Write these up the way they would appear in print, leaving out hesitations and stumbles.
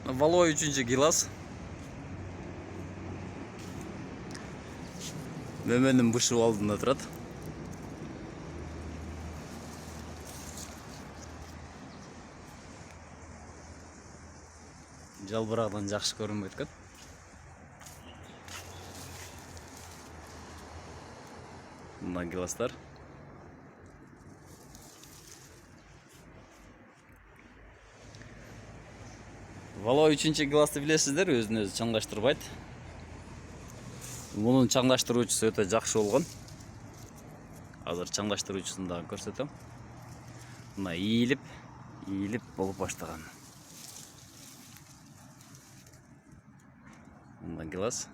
Валой 3-нчи гилас. Мөмөнүн бышы алдында турат. Жалбырагынан жакшы көрүнбөйт экен. Мына гиластар. Валой 3-нчи гиласты билесиздер, өзүн өзү чаңдаштырбайт. Мунун чаңдаштыруучусу өтө жакшы болгон. Азыр чаңдаштыруучусун дагы көрсөтөм. Мына ийилип болуп баштаган. Мына гилас.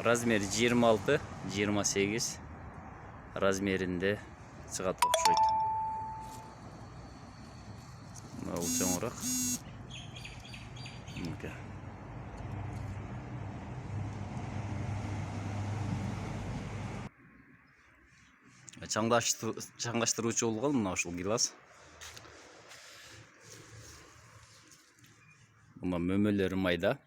Размер 26-28 размеринде чыгат окшойт. Бул чоңураак. Чаңдаштыруучу болгон мына ушул гилас. Мына мөмөлөрү майда.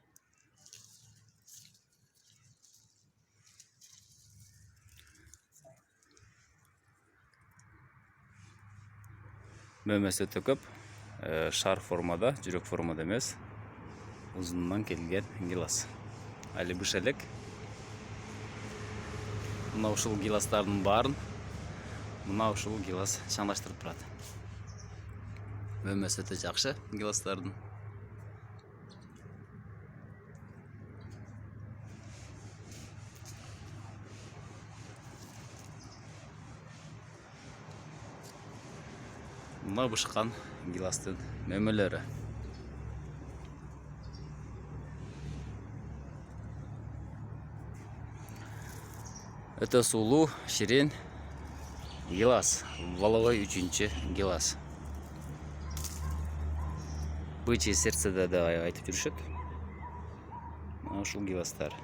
Мөмөсү өтө көп. Шар формада, жүрөк формада эмес. Узунунан келген гилас. Али быш элек. Мына ушул гиластардын баарын мына ушул гилас чаңдаштырып турат. Мөмөсү өтө жакшы гиластардын. Мына бышкан гиластын мөмөлөрү. Өтө сулуу, ширин гилас. Валовой 3-нчи гилас. Бычье сердце деп айтып жүрүшөт. Ушул гиластар.